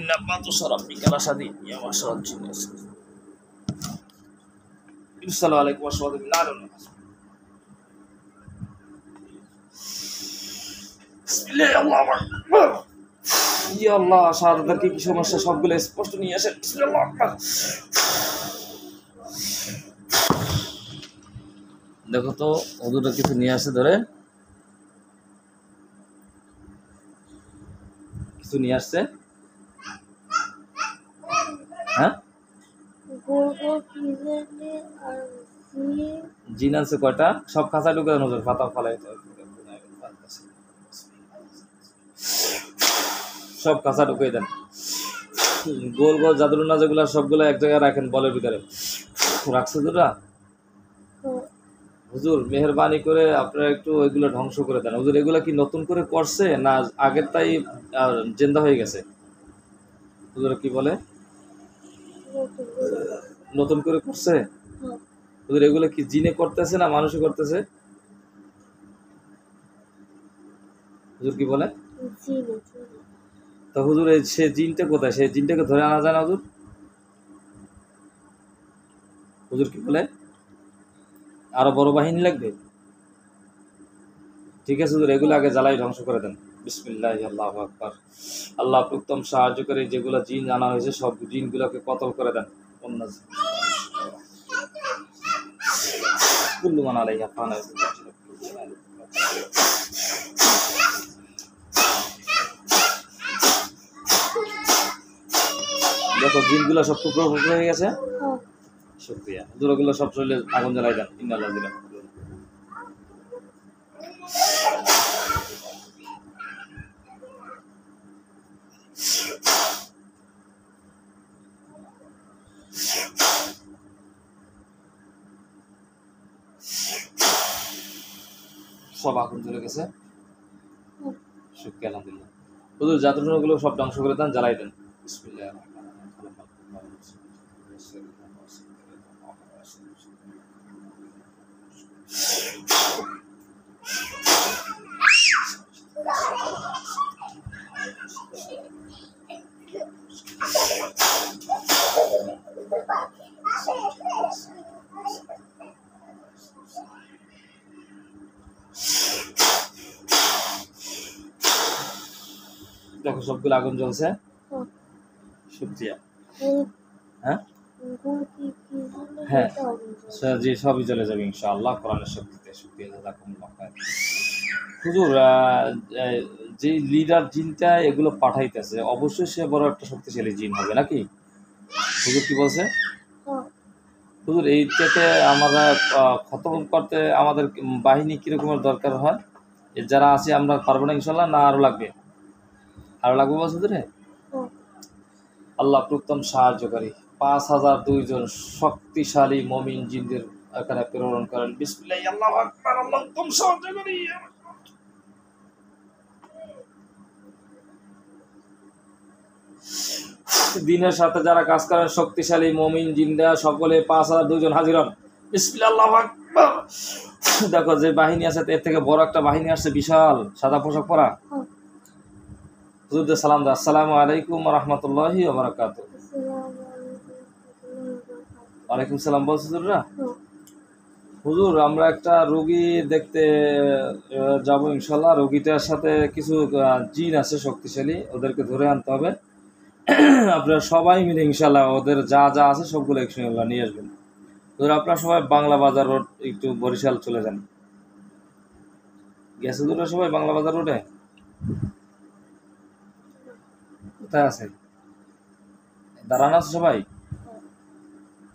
نبات ربك لشديد يا معشر الجن والإنس. السلام عليكم ورحمة الله. বিসমিল্লাহ আল্লাহু আকবার। ইয়া আল্লাহ, শাহাদাতকে কি সমস্যা সবগুলো স্পষ্ট নিয়ে আসেন। বিসমিল্লাহ আল্লাহু আকবার। দেখো তো ওদুটা কিছু নিয়ে আসে, ধরে কিছু নিয়ে আসছে। হ্যাঁ, জিন আনছে কয়টা? সব খাঁচা ঢুকে নজর পাতা ফালাই, সব খাঁচা ঢুকে দেন। গোল গোল জাদুর না যেগুলো সবগুলো এক জায়গায় রাখেন বলের ভিতরে। রাখছে দুটা? হুজুর মেহরবানি করে আপনারা একটু ওইগুলো ধ্বংস করে দেন। হুজুর এগুলো কি নতুন করে করছে না আগেরটাই জেন্দা হয়ে গেছে? হুজুর কি বলে নতুন করে করছে? হুজুর এগুলো কি জিনে করতেছে না মানুষে করতেছে? হুজুর কি বলে? তো হুজুর সে জিনটা কোথায়? সেই জিনটাকে ধরে আনা যায় না হুজুর? হুজুর কি বলে? আরো বড় বাহিনী লাগবে? ঠিক আছে হুজুর, এগুলো আগে জ্বালাই ধ্বংস করে দেন। বিসমিল্লাহ আল্লাহু আকবার। আল্লাহ উত্তম সাহায্য করে যেগুলো জিন আনা হয়েছে সব জিনগুলোকে কতল করে দেন। কুল্লু মান আলাইহা ফান। দেখো জিনগুলো সব টুকরো টুকরো হয়ে গেছে। শুকরিয়া হুজুর, ওগুলো সব শরীরে আগুন জ্বালাই দেন। ইন্নাল্লাহ দিলাম। সব আগুন জ্বলে গেছে। শুকরিয়া আলহামদুলিল্লাহ। হুজুর জাদুগুলো সব ধ্বংস করে দেন, জ্বালাই দেন। বিসমিল্লাহ। দেখো সবগুলো আগুন জ্বলছে। শুকরিয়া। হ্যাঁ হ্যাঁ জি, সবই চলে যাবে ইনশাআল্লাহ কোরআনের শক্তিতে। শুকরিয়া জাযাকুমুল্লাহ খায়র। হুজুর যে লিডার জিনটা এগুলো পাঠাইতেছে অবশ্যই সে বড় একটা শক্তিশালী জিন হবে নাকি? হুজুর কি বলছে? হুজুর এইটাতে আমরা খতম করতে আমাদের বাহিনী কিরকমের দরকার হয়? যারা আছে আমরা পারবো না ইনশাল্লাহ, না আরো লাগবে? আরো লাগবে বলছে হুজুর। আল্লাহ উত্তম সাহায্যকারী 5002 জন শক্তিশালী মুমিন জিনদের এখানে প্রেরণ করেন। বিসমিল্লাহ আল্লাহু আকবার। আল্লাহ উত্তম সাহায্যকারী। দিনের সাথে যারা কাজ করেন শক্তিশালী মুমিন জিনরা সকলে 5002 জন হাজির হন। বিসমিল্লাহ আল্লাহু আকবার। দেখো যে বাহিনী আছে এর থেকে বড় একটা বাহিনী আসছে, বিশাল সাদা পোশাক পরা। হুজুরদের সালাম দাও। আসসালামু আলাইকুম ওয়া রাহমাতুল্লাহি ওয়া বারাকাতুহু। ওয়ালাইকুম সালাম বলছে হুজুররা। হুজুর আমরা একটা রোগী দেখতে যাব ইনশাল্লাহ। রোগীটার সাথে কিছু জিন আছে শক্তিশালী, ওদেরকে ধরে আনতে হবে। আপনারা সবাই মিলে ইনশাল্লাহ ওদের যা যা আছে সবগুলো ইনশাল্লাহ নিয়ে আসবেন। হুজুর আপনারা সবাই বাংলা বাজার রোড একটু বরিশাল চলে যান। গেছে হুজুররা সবাই বাংলা বাজার রোডে? কোথায় আছে? দাঁড়ানো আছে সবাই?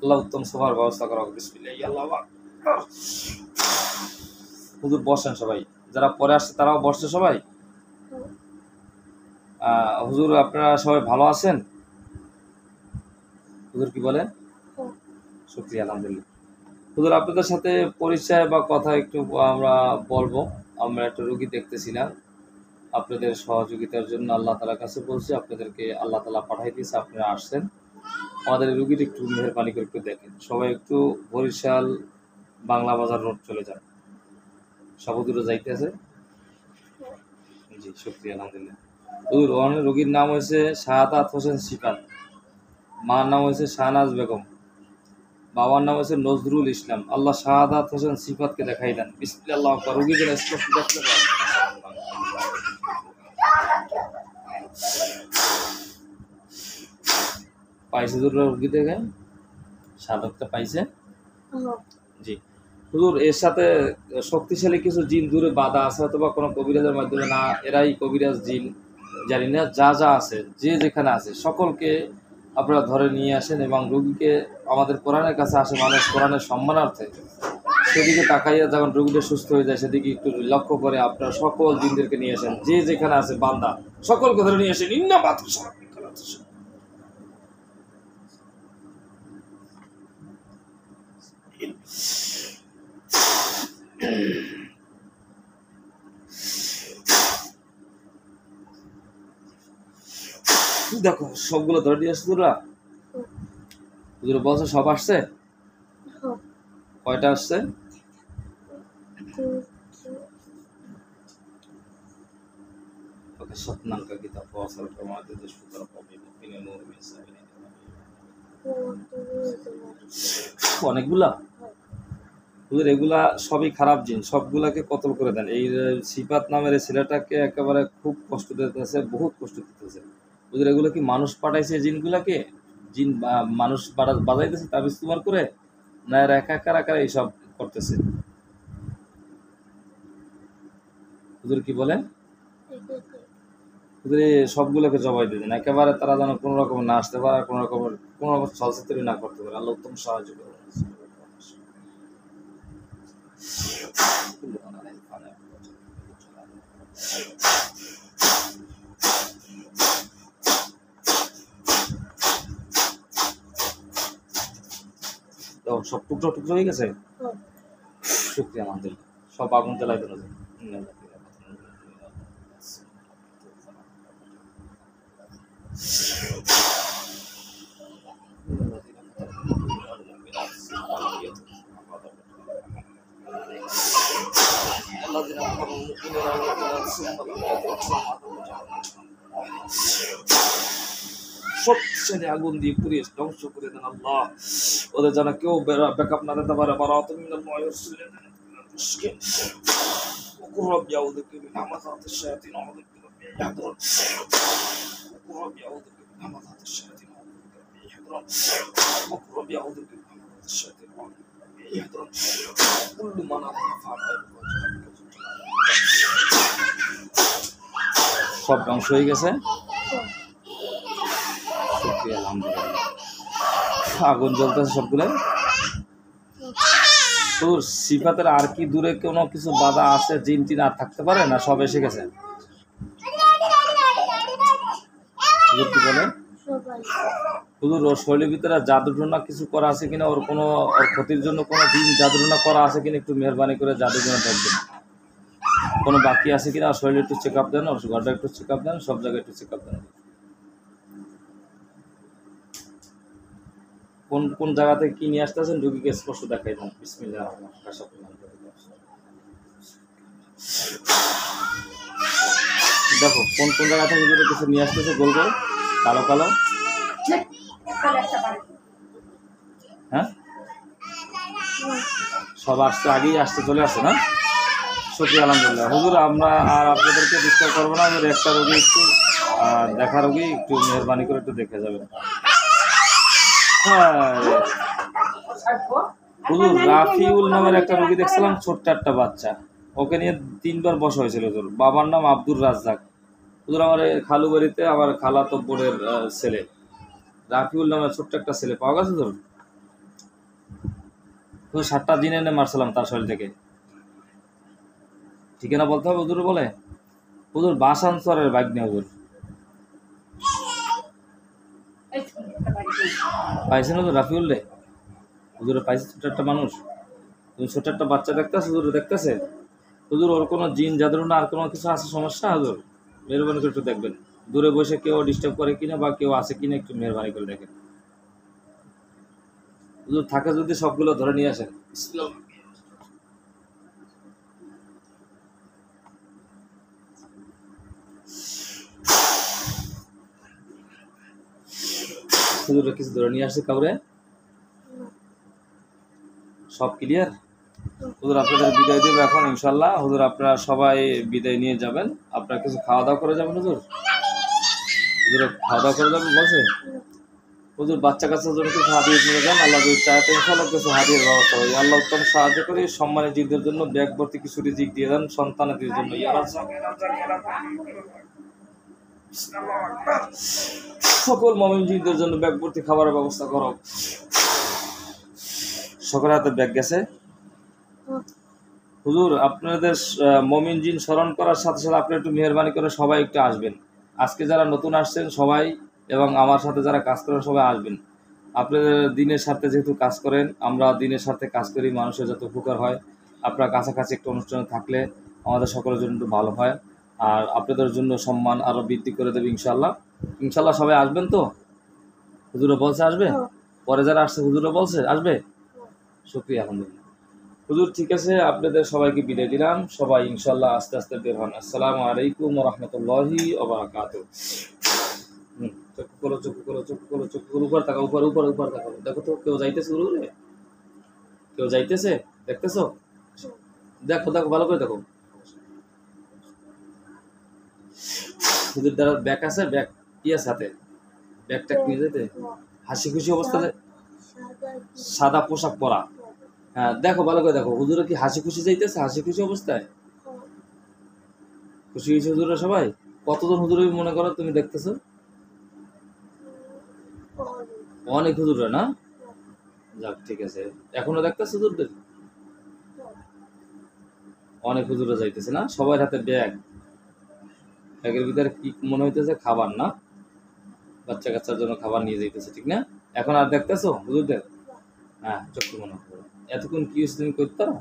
আল্লাহ উত্তম সভার ব্যবস্থা করা হোক। বিসমিল্লাহ আল্লাহু আকবার। হুজুর বসেন সবাই, যারা পরে আসছে তারাও বসছে সবাই। হুজুর আপনারা সবাই ভালো আছেন? হুজুর কি বলেন? শুকরিয়া আলহামদুলিল্লাহ। হুজুর আপনাদের সাথে পরিচয় বা কথা একটু আমরা বলবো। আমরা একটা রোগী দেখতেছিলাম, আপনাদের সহযোগিতার জন্য আল্লাহ তাআলার কাছে বলছি, আপনাদেরকে আল্লাহ তাআলা পাঠাই দিয়েছে, আপনারা আসছেন। আমাদের রোগীটা একটু মেহেরবানি করে একটু দেখেন। সবাই একটু বরিশাল বাংলা বাজার রোড চলে যান। সব হুজুরও যাইতেছে। জি শুকরিয়া আলহামদুলিল্লাহ। হুজুর ওখানে রোগীর নাম হয়েছে শাহাদাত হোসেন সিফাত, মার নাম হয়েছে শাহনাজ বেগম, বাবার নাম হচ্ছে নজরুল ইসলাম। আল্লাহ শাহাদাত হোসেন সিফাতকে দেখাই দেন। বিসমিল্লাহ, আল্লাহু আকবার। রোগী যেন স্পষ্ট দেখতে পায়। পাইছে হুজুর রোগী থেকে শাহাদাতটা পাইছে। জি হুজুর, এর সাথে শক্তিশালী কিছু জিন দূরে বাধা আছে অথবা কোনো কবিরাজের মাধ্যমে, না এরাই কবিরাজ জিন জানি না, যা যা আছে যে যেখানে আছে সকলকে আপনারা ধরে নিয়ে আসেন এবং রোগীকে আমাদের কোরআনের কাছে আসে মানুষ কোরআনের সম্মানার্থে, সেদিকে তাকাইয়া যখন রোগীটা সুস্থ হয়ে যায় সেদিকে একটু লক্ষ্য করে আপনারা সকল জিনদেরকে নিয়ে আসেন, যে যেখানে আছে বান্দা সকলকে ধরে নিয়ে আসেন। ইন্না মাত্র দেখো সবগুলো ধরে নিয়ে আসছে তোরা। হুজুর বলছে সব আসছে, কয়টা আসছে? সতনাঙ্কা কিতাব ওয়াসাল কামাতে সুতরাং কবিনে নূর মিসাইল অনেকগুলা। হুজুর এগুলা সবই খারাপ জিন, সবগুলাকে কতল করে দেন। এই সিফাত নামের এই ছেলেটাকে একেবারে খুব কষ্ট দিতেছে, বহুত কষ্ট দিতেছে। হুজুর এগুলো কি মানুষ পাঠাইছে জিনগুলাকে? জিন মানুষ বাজাইতেছে তার ইস্তেমাল করে, না এরা একা একা এইসব করতেছে? হুজুর কি বলেন? হুজুর সবগুলোকে জবাই দিয়ে দেন একেবারে, তারা যেন কোনো রকম না আসতে পারে, কোনো রকম চলচ্চিত্র না করতে পারে। আল্লাহ উত্তম সাহায্য করে। সব টুকরো টুকরো হয়ে গেছে। শুক্রিয়া আলহামদুলিল্লাহ। সব আগুন জ্বালাই দেওয়া যায়। শক্তিশালী আগুন দিয়ে পুড়িয়ে ধ্বংস করে দেন আল্লাহ। ওদের যেন কেউ ব্যাকআপ না দিতে পারে। বারাআতুম মিনাল মুআয়িসিন وقل يعوذ بك من همزات الشياطين وأعوذ بك رب يحضرون. وقل يعوذ بك من همزات الشياطين وأعوذ بك رب يحضرون. وقل يعوذ بك من همزات الشياطين وأعوذ بك رب يحضرون. كل ما نرى فعل সব ধ্বংস হয়ে গেছে। শুকরিয়া আলহামদুলিল্লাহ। আগুন জ্বলতেছে সবগুলো। তোর সিফাতের আর কি দূরে কোনো কিছু বাধা আছে, জিন টিন আর থাকতে পারে না, সব এসে গেছে? হুজুর কি বলে? হুজুর ওর শরীরের ভিতরে জাদুটনা কিছু করা আছে কিনা, ওর কোনো ওর ক্ষতির জন্য কোনো দিন জাদুটনা করা আছে কিনা একটু মেহরবানি করে জাদুর জন্য দেখবেন। কোনো বাকি আছে কিনা ওর শরীরে একটু চেক আপ দেন, ওর ঘরটা একটু চেক আপ দেন, সব জায়গায় একটু চেক আপ দেন। কোন কোন জায়গা থেকে কি নিয়ে আসতেছেন রোগীকে স্পষ্ট দেখাই দেন। বিসমিল্লাহ। দেখো কোন কোন জায়গা থেকে যদি কিছু নিয়ে আসতেছে, গোল গোল কালো কালো। হ্যাঁ সব আসতে আগেই আসতে চলে আসছে না? শুকরিয়া আলহামদুলিল্লাহ। হুজুর আমরা আর আপনাদেরকে ডিস্টার্ব করবো না। হুজুর একটা রোগী একটু দেখা রোগী একটু মেহরবানি করে একটু দেখে যাবেন। হ্যাঁ হুজুর রাফিউল নামের একটা রোগী দেখছিলাম, ছোট্ট একটা বাচ্চা, ওকে নিয়ে 3 বার বসা হয়েছিল। হুজুর বাবার নাম আব্দুর রাজ্জাক। হুজুর আমার খালু বাড়িতে আমার খালাতো বোনের ছেলে রাফিউল নামের ছোট্ট একটা ছেলে পাওয়া গেছে। হুজুর 7টা দিন এনে মারছিলাম তার শরীর থেকে। ঠিকানা বলতে হবে? হুজুর বলে হুজুর বাসানসরের বাইক নিয়ে। হুজুর পাইছেন হুজুর রাফিউল রে? হুজুরে পাইছে ছোট একটা মানুষ, তুমি ছোট একটা বাচ্চা দেখতেছে, হুজুর দেখতেছে। হুজুর ওর কোনো জিন জাদুর না আর কোনো কিছু আছে সমস্যা? হুজুর মেহরবানি করে একটু দেখবেন। দূরে বসে কেউ ডিস্টার্ব করে কিনা বা কেউ আছে কিনা একটু মেহরবানি করে দেখেন। হুজুর থাকে যদি সবগুলো ধরে নিয়ে আসেন। হুজুর কিছু ধরে নিয়ে আসছে কাউরে? সব ক্লিয়ার? হুজুর আপনাদের বিদায় দেবে এখন ইনশাল্লাহ। হুজুর আপনারা সবাই বিদায় নিয়ে যাবেন। আপনারা কিছু খাওয়া দাওয়া করে যাবেন হুজুর? হুজুর খাওয়া দাওয়া করে যাবেন বলছে? হুজুর বাচ্চা কাচ্চার জন্য কিছু হাদিয়া নিয়ে যান। আল্লাহ যদি চাইতে ইনশাল্লাহ কিছু হাদিয়ার ব্যবস্থা হয়। আল্লাহ উত্তম সাহায্য করি। সম্মানিত জীবদের জন্য ব্যাগ ভর্তি কিছু রিজিক দিয়ে দেন সন্তানাদের জন্য। সকল মুমিন জীবদের জন্য ব্যাগ ভর্তি খাবারের ব্যবস্থা করো। সকলের হাতে ব্যাগ গেছে। হুজুর আপনাদের মুমিন জিন স্মরণ করার সাথে সাথে আপনি একটু মেহরবানি করে সবাই একটু আসবেন। আজকে যারা নতুন আসছেন সবাই এবং আমার সাথে যারা কাজ করেন সবাই আসবেন। আপনাদের দিনের স্বার্থে যেহেতু কাজ করেন, আমরা দিনের স্বার্থে কাজ করি, মানুষের যত উপকার হয়। আপনার কাছাকাছি একটা অনুষ্ঠানে থাকলে আমাদের সকলের জন্য একটু ভালো হয়। আর আপনাদের জন্য সম্মান আরও বৃদ্ধি করে দেবে ইনশাল্লাহ। ইনশাল্লাহ সবাই আসবেন তো? হুজুরে বলছে আসবে? পরে যারা আসছে হুজুরে বলছে আসবে? শুকরিয়া আলহামদুলিল্লাহ। হুজুর ঠিক আছে, আপনাদের সবাইকে বিদায় দিলাম। সবাই ইনশাল্লাহ আস্তে আস্তে বের হন। আসসালামু আলাইকুম ওয়া রাহমাতুল্লাহি ওয়া বারাকাতুহু। চক্ষু করো, চক্ষু করো, চক্ষু করো, চক্ষু করো, উপর তাকাও, উপর উপর উপর তাকাও। দেখো তো কেউ যাইতেছে হুজুরে? কেউ যাইতেছে? দেখতেছো? দেখো দেখো ভালো করে দেখো। হুজুর দ্বারা ব্যাগ আছে, ব্যাগ কি আছে হাতে? ব্যাগটা নিয়ে যেতে হাসি খুশি অবস্থাতে সাদা পোশাক পরা। হ্যাঁ দেখো ভালো করে দেখো, হুজুরে কি হাসি খুশি যাইতেছে? হাসি খুশি অবস্থায় খুশি হয়েছে হুজুরা সবাই? কতজন হুজুর মনে করো তুমি দেখতেছো? অনেক হুজুরা না? যাক ঠিক আছে। এখনো দেখতেছো হুজুরদের? অনেক হুজুরা যাইতেছে না? সবার হাতে ব্যাগ, ব্যাগের ভিতরে কি মনে হইতেছে? খাবার না? বাচ্চা কাচ্চার জন্য খাবার নিয়ে যাইতেছে, ঠিক না? এখন আর দেখতেছো হুজুরদের? হ্যাঁ চক্ষু মনে করো। এতক্ষণ কি হয়েছে তুমি করতে পারো?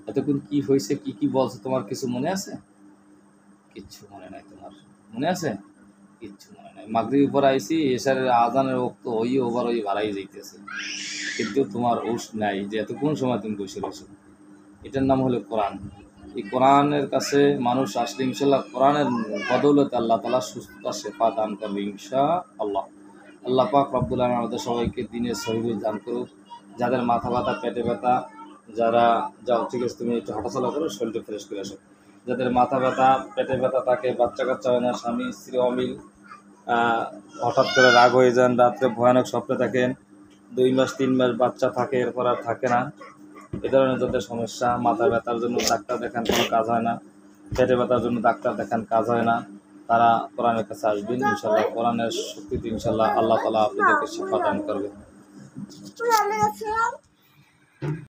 এতক্ষণ কি হয়েছে, কি কি বলছো তোমার কিছু মনে আছে? কিচ্ছু মনে নাই তোমার? মনে আছে? কিচ্ছু মনে নাই। মাগরিব পর আইসি, এশারের আজানের বক্ত ওই ওভার ওই বাড়াই যাইতেছে, কিন্তু তোমার হুঁশ নাই যে এতক্ষণ সময় তুমি বসে রয়েছো। এটার নাম হলো কোরআন। এই কোরআনের কাছে মানুষ আসলে ইনশাল্লাহ কোরআনের বদৌলতে আল্লাহ তাআলা সুস্থতা শেফা দান করবে ইনশাআল্লাহ। আল্লাহ পাক রব্বুল আলামিন আমাদের সবাইকে দিনের সহিবুল দান করুক। যাদের মাথা ব্যথা, পেটে ব্যথা, যারা যাও ঠিক আছে তুমি একটু হাঁটাচলা করো, শরীরটা ফ্রেশ করে আসো। যাদের মাথা ব্যথা, পেটে ব্যথা থাকে, বাচ্চা কাচ্চা হয় না, স্বামী স্ত্রী অমিল, হঠাৎ করে রাগ হয়ে যান, রাত্রে ভয়ানক স্বপ্নে থাকেন, 2 মাস 3 মাস বাচ্চা থাকে এরপর আর থাকে না, এ ধরনের যাদের সমস্যা, মাথা ব্যথার জন্য ডাক্তার দেখান কোনো কাজ হয় না, পেটে ব্যথার জন্য ডাক্তার দেখান কাজ হয় না, তারা কোরআনের কাছে আসবেন ইনশাল্লাহ। কোরআনের শক্তিতে ইনশাল্লাহ আল্লাহ তাআলা আপনাদেরকে শিফা দান করবে।